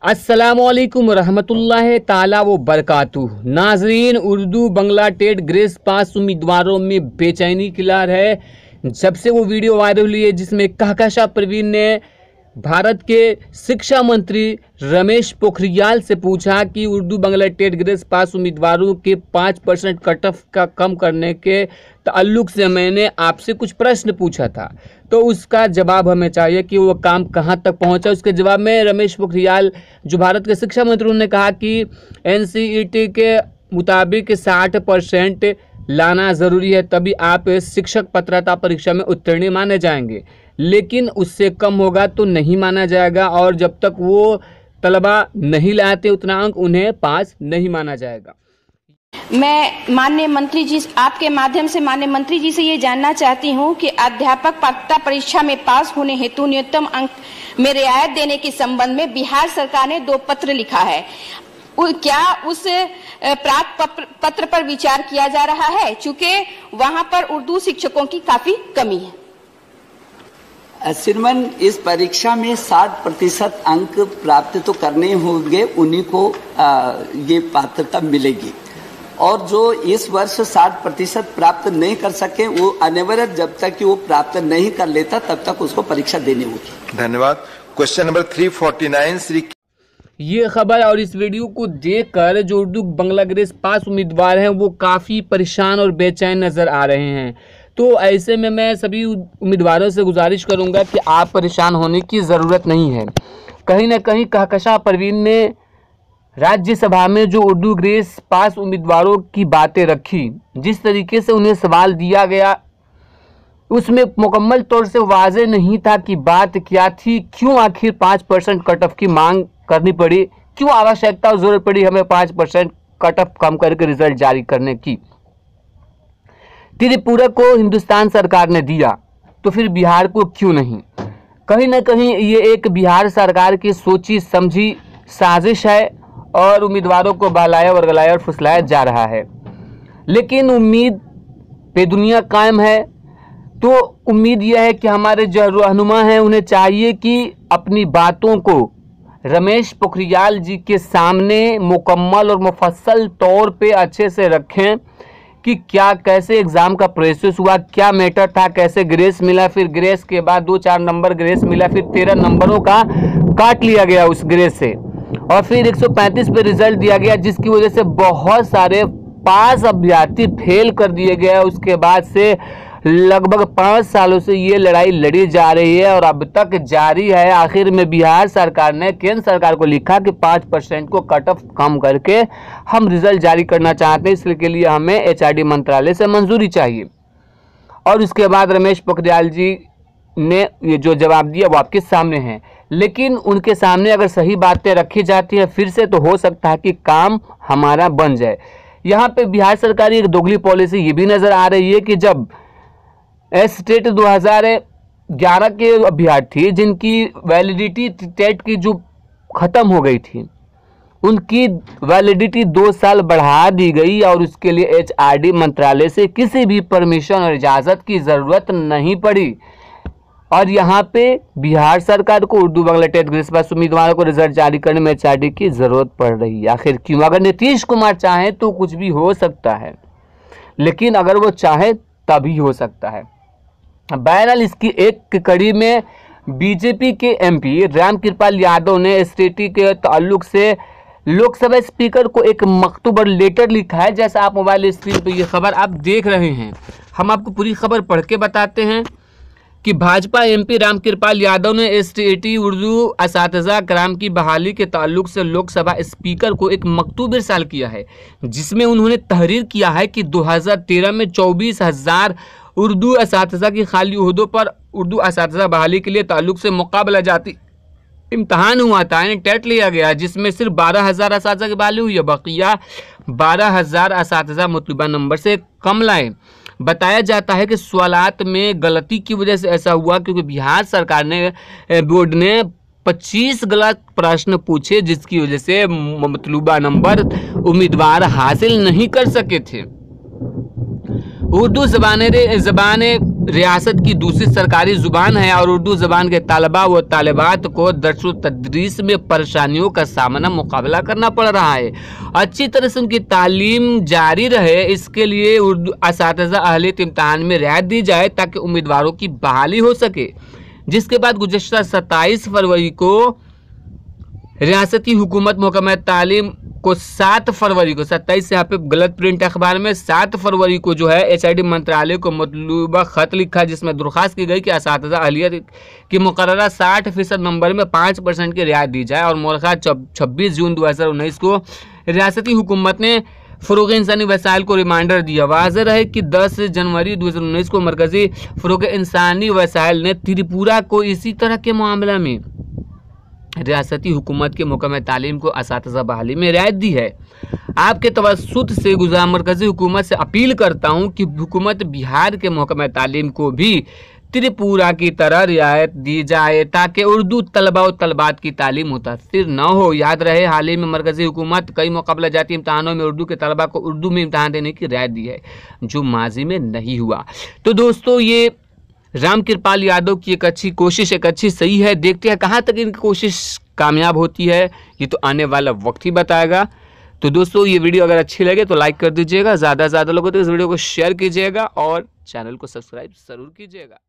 अस्सलामुअलैकुम रहमतुल्लाहि ताला व बरकातुहू। नाजरीन, उर्दू बांग्ला टेट ग्रेस पास उम्मीदवारों में बेचैनी की लहर है। जब से वो वीडियो वायरल हुई है जिसमें कहकशा परवीन ने भारत के शिक्षा मंत्री रमेश पोखरियाल से पूछा कि उर्दू बांग्ला टेट ग्रेस पास उम्मीदवारों के 5% कट ऑफ का कम करने के ताल्लुक से मैंने आपसे कुछ प्रश्न पूछा था, तो उसका जवाब हमें चाहिए कि वो काम कहां तक पहुंचा। उसके जवाब में रमेश पोखरियाल जो भारत के शिक्षा मंत्री उन्होंने कहा कि एनसीईटी के मुताबिक 60% लाना ज़रूरी है, तभी आप शिक्षक पात्रता परीक्षा में उत्तीर्ण माने जाएंगे, लेकिन उससे कम होगा तो नहीं माना जाएगा और जब तक वो तलबा नहीं लाते उतना अंक उन्हें पास नहीं माना जाएगा। मैं माननीय मंत्री जी, आपके माध्यम से माननीय मंत्री जी से ये जानना चाहती हूँ कि अध्यापक पात्रता परीक्षा में पास होने हेतु न्यूनतम अंक में रियायत देने के संबंध में बिहार सरकार ने 2 पत्र लिखा है। क्या उस प्राप्त पत्र पर विचार किया जा रहा है, चूंकि वहां पर उर्दू शिक्षकों की काफी कमी है। श्रीमान, इस परीक्षा में 60% अंक प्राप्त तो करने होंगे, उन्हीं को ये पात्रता मिलेगी, और जो इस वर्ष 60% प्राप्त नहीं कर सके वो अनिवार्य जब तक कि वो प्राप्त नहीं कर लेता तब तक उसको परीक्षा देनी होगी। धन्यवाद। क्वेश्चन नंबर 349 श्री ये खबर और इस वीडियो को देखकर जो उर्दू बांग्ला ग्रेस पास उम्मीदवार हैं वो काफ़ी परेशान और बेचैन नज़र आ रहे हैं। तो ऐसे में मैं सभी उम्मीदवारों से गुजारिश करूंगा कि आप परेशान होने की ज़रूरत नहीं है। कहीं ना कहीं कहकशा परवीन ने राज्यसभा में जो उर्दू ग्रेस पास उम्मीदवारों की बातें रखी, जिस तरीके से उन्हें सवाल दिया गया उसमें मुकम्मल तौर से वाज़ेह नहीं था कि बात क्या थी, क्यों आखिर 5% कट ऑफ की मांग करनी पड़ी, क्यों आवश्यकता और जरूरत पड़ी हमें 5% कट ऑफ कम करके रिजल्ट जारी करने की। त्रिपुरा को हिंदुस्तान सरकार ने दिया तो फिर बिहार को क्यों नहीं। कहीं ना कहीं ये एक बिहार सरकार की सोची समझी साजिश है और उम्मीदवारों को बहलाया वर्गलाया और फुसलाया जा रहा है, लेकिन उम्मीद पे दुनिया कायम है। तो उम्मीद यह है कि हमारे जो रहनुमा हैं उन्हें चाहिए कि अपनी बातों को रमेश पोखरियाल जी के सामने मुकम्मल और मुफस्सल तौर पे अच्छे से रखें कि क्या कैसे एग्ज़ाम का प्रोसेस हुआ, क्या मैटर था, कैसे ग्रेस मिला, फिर ग्रेस के बाद 2-4 नंबर ग्रेस मिला, फिर 13 नंबरों का काट लिया गया उस ग्रेस से और फिर 135 पे रिजल्ट दिया गया, जिसकी वजह से बहुत सारे पास अभ्यर्थी फेल कर दिए गए। उसके बाद से लगभग 5 सालों से ये लड़ाई लड़ी जा रही है और अब तक जारी है। आखिर में बिहार सरकार ने केंद्र सरकार को लिखा कि 5% को कट ऑफ कम करके हम रिजल्ट जारी करना चाहते हैं, इसके लिए हमें एचआरडी मंत्रालय से मंजूरी चाहिए। और उसके बाद रमेश पोखरियाल जी ने ये जो जवाब दिया वो आपके सामने है, लेकिन उनके सामने अगर सही बातें रखी जाती हैं फिर से तो हो सकता है कि काम हमारा बन जाए। यहाँ पे बिहार सरकार की एक दोगली पॉलिसी ये भी नज़र आ रही है कि जब टेट 2011 के अभ्यर्थी जिनकी वैलिडिटी टेट की जो ख़त्म हो गई थी उनकी वैलिडिटी 2 साल बढ़ा दी गई और उसके लिए एचआरडी मंत्रालय से किसी भी परमिशन और इजाज़त की ज़रूरत नहीं पड़ी। और यहाँ पे बिहार सरकार को उर्दू बांग्ला टेट ग्रेस पास उम्मीदवारों को रिजल्ट जारी करने में एचआरडी की ज़रूरत पड़ रही है। आखिर क्यों? अगर नीतीश कुमार चाहें तो कुछ भी हो सकता है, लेकिन अगर वो चाहे तभी हो सकता है। बहरहाल इसकी एक कड़ी में बीजेपी के एमपी रामकृपाल यादव ने एसटीटी के ताल्लुक से लोकसभा स्पीकर को एक मकतूब और लेटर लिखा है। जैसा आप मोबाइल स्क्रीन पर ये खबर आप देख रहे हैं, हम आपको पूरी खबर पढ़ के बताते हैं कि भाजपा एमपी रामकृपाल यादव ने एसटीटी उर्दू असातिज़ा कराम की बहाली के ताल्लुक से लोकसभा स्पीकर को एक मकतूब इरसाल किया है, जिसमें उन्होंने तहरीर किया है कि 2013 में 24,000 उर्दू असातिज़ा की खाली ओहदों पर उर्दू असातिज़ा बहाली के लिए ताल्लुक से मुकाबला जाती इम्तहान हुआ था, यानी टेट लिया गया, जिसमें सिर्फ 12,000 असातिज़ा की बहाली हुई है, बकिया 12,000 असातिज़ा मतलूबा नंबर से कम लाए। बताया जाता है कि सवालात में गलती की वजह से ऐसा हुआ क्योंकि बिहार सरकार ने बोर्ड ने 25 गलत प्रश्न पूछे, जिसकी वजह से मतलूबा नंबर उम्मीदवार हासिल नहीं कर सके थे। उर्दू ज़बान रियासत की दूसरी सरकारी जुबान है और उर्दू जबान के तालबा व तालिबात को दर्स व तदरीस में परेशानियों का सामना मुकाबला करना पड़ रहा है। अच्छी तरह से उनकी तालीम जारी रहे, इसके लिए उर्दू असातिज़ा अहलियत इम्तहान में रियायत दी जाए ताकि उम्मीदवारों की बहाली हो सके। जिसके बाद गुज़श्ता 27 फरवरी को रियासती हुकूमत महकमा तालीम को 7 फरवरी को 27 से यहाँ पे गलत प्रिंट अखबार में 7 फरवरी को जो है HID मंत्रालय को मतलूबा ख़त लिखा, जिसमें दरख्वास्त की गई कि असातिज़ा अहलियत की मुकर्ररा 60% नंबर में 5% की रियायत दी जाए। और मौखा 26 जून 2019 को रियासती हुकूमत ने फ़रोग़ इंसानी वसाइल को रिमाइंडर दिया। वाज़ेह रहे कि 10 जनवरी 2019 को मरकज़ी फ़रोग़ इंसानी वसाइल ने त्रिपुरा को इसी तरह के मामला में रियासती हुकूमत के महकमा तालीम को असातिज़ा बहाली में रियायत दी है। आपके तवस्सुत से गुज़ार मरकज़ी हुकूमत से अपील करता हूँ कि हुकूमत बिहार के महकमा तालीम को भी त्रिपुरा की तरह रियायत दी जाए ताकि उर्दू तलबा और तलबात की तालीम मुतासिर न हो। याद रहे, हाल ही में मरकज़ी हुकूमत कई मुकाबला जाती इम्तहानों में उर्दू के तलबा को उर्दू में इम्तहान देने की रियायत दी है, जो माजी में नहीं हुआ। तो दोस्तों, ये रामकृपाल यादव की एक अच्छी कोशिश, एक अच्छी सही है। देखते हैं कहाँ तक इनकी कोशिश कामयाब होती है, ये तो आने वाला वक्त ही बताएगा। तो दोस्तों, ये वीडियो अगर अच्छी लगे तो लाइक कर दीजिएगा, ज़्यादा से ज़्यादा लोगों तक इस वीडियो को शेयर कीजिएगा और चैनल को सब्सक्राइब ज़रूर कीजिएगा।